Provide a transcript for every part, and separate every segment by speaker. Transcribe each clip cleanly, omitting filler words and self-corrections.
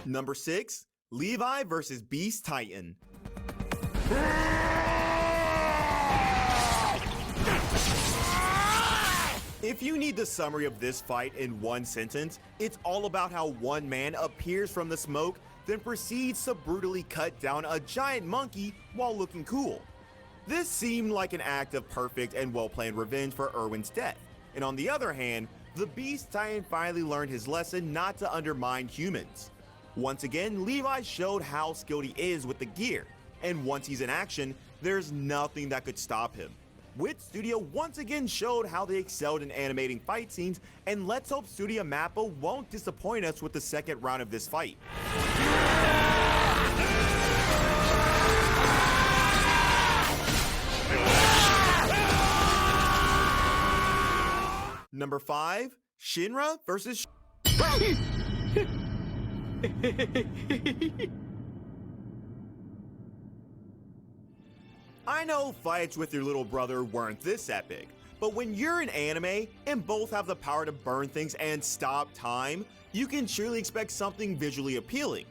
Speaker 1: Number 6, Levi vs. Beast Titan. If you need the summary of this fight in one sentence, it's all about how one man appears from the smoke, then proceeds to brutally cut down a giant monkey while looking cool. This seemed like an act of perfect and well-planned revenge for Erwin's death. And on the other hand, the Beast Titan finally learned his lesson not to undermine humans. Once again, Levi showed how skilled he is with the gear, and once he's in action, there's nothing that could stop him. Wit Studio once again showed how they excelled in animating fight scenes, and let's hope Studio Mappa won't disappoint us with the second round of this fight. Number 5, Shinra vs. I know fights with your little brother weren't this epic, but when you're in anime and both have the power to burn things and stop time, you can surely expect something visually appealing.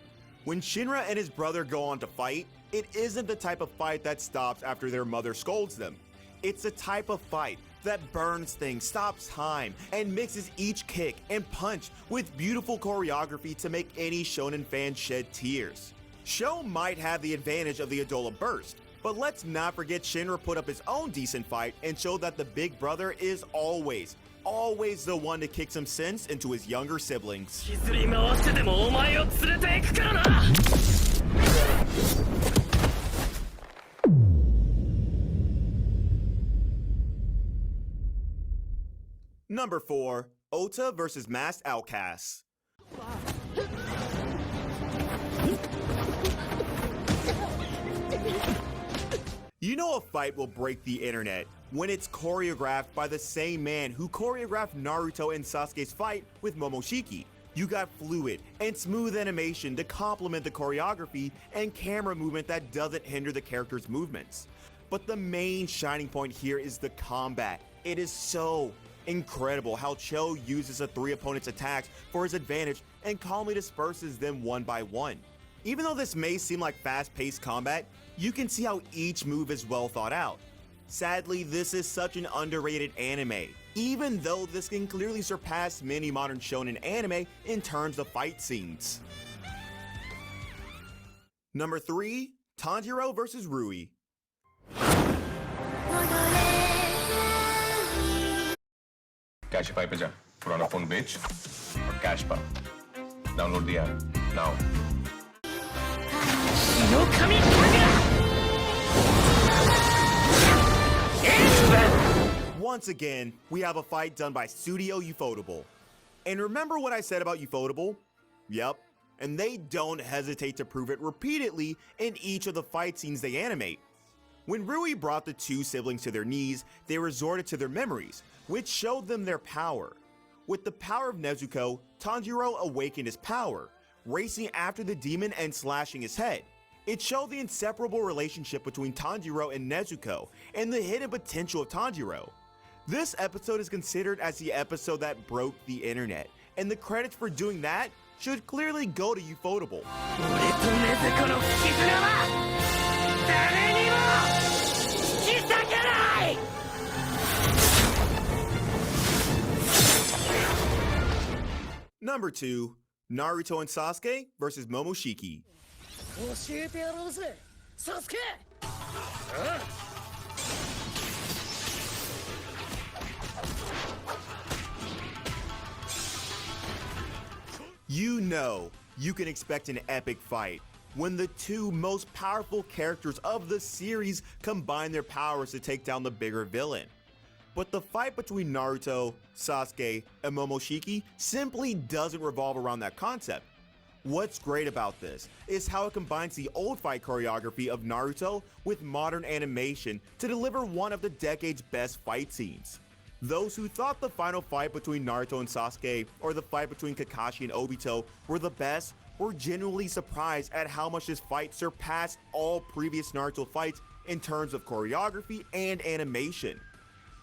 Speaker 1: When Shinra and his brother go on to fight, it isn't the type of fight that stops after their mother scolds them. It's the type of fight that burns things, stops time, and mixes each kick and punch with beautiful choreography to make any shonen fan shed tears. Sho might have the advantage of the Adola Burst, but let's not forget Shinra put up his own decent fight and showed that the big brother is always the one to kick some sense into his younger siblings. Number 4, Ota vs. Masked Outcasts. You know a fight will break the internet when it's choreographed by the same man who choreographed Naruto and Sasuke's fight with Momoshiki. You got fluid and smooth animation to complement the choreography and camera movement that doesn't hinder the character's movements. But the main shining point here is the combat. It is so incredible how Cho uses the 3 opponents' attacks for his advantage and calmly disperses them one by one. Even though this may seem like fast-paced combat, you can see how each move is well thought out. Sadly, this is such an underrated anime, even though this can clearly surpass many modern shonen anime in terms of fight scenes. Number 3, Tanjiro vs. Rui.
Speaker 2: Cash पाई पे जा पुराना phone बेच और cash पा download the app now.
Speaker 1: Once again, we have a fight done by Studio Ufotable. And remember what I said about Ufotable? Yep, and they don't hesitate to prove it repeatedly in each of the fight scenes they animate. When Rui brought the 2 siblings to their knees, they resorted to their memories, which showed them their power. With the power of Nezuko, Tanjiro awakened his power, racing after the demon and slashing his head. It showed the inseparable relationship between Tanjiro and Nezuko, and the hidden potential of Tanjiro. This episode is considered as the episode that broke the internet, and the credits for doing that should clearly go to Ufotable. Number 2, Naruto and Sasuke vs. Momoshiki. You know you can expect an epic fight when the 2 most powerful characters of the series combine their powers to take down the bigger villain. But the fight between Naruto, Sasuke, and Momoshiki simply doesn't revolve around that concept. What's great about this is how it combines the old fight choreography of Naruto with modern animation to deliver one of the decade's best fight scenes. Those who thought the final fight between Naruto and Sasuke or the fight between Kakashi and Obito were the best were genuinely surprised at how much this fight surpassed all previous Naruto fights in terms of choreography and animation.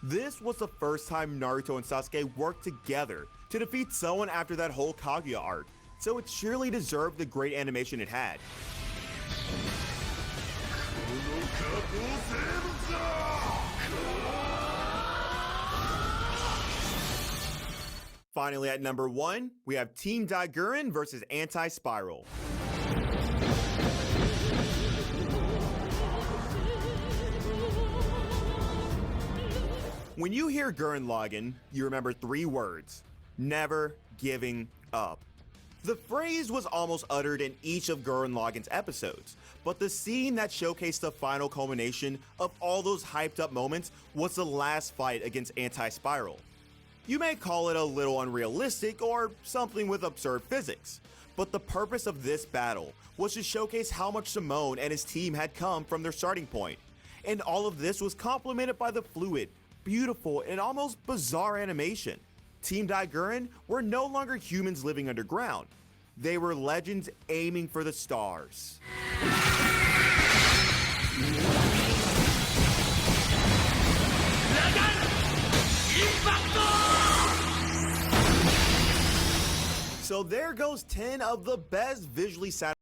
Speaker 1: This was the first time Naruto and Sasuke worked together to defeat someone after that whole Kaguya arc, so it surely deserved the great animation it had. Finally, at number 1, we have Team Daiguren versus Anti-Spiral. When you hear Gurren Lagann, you remember 3 words: never giving up. The phrase was almost uttered in each of Gurren Lagann's episodes, but the scene that showcased the final culmination of all those hyped up moments was the last fight against Anti-Spiral. You may call it a little unrealistic or something with absurd physics, but the purpose of this battle was to showcase how much Simone and his team had come from their starting point, and all of this was complemented by the fluid, beautiful, and almost bizarre animation. Team Daiguren were no longer humans living underground. They were legends aiming for the stars. So there goes 10 of the best visually satisfying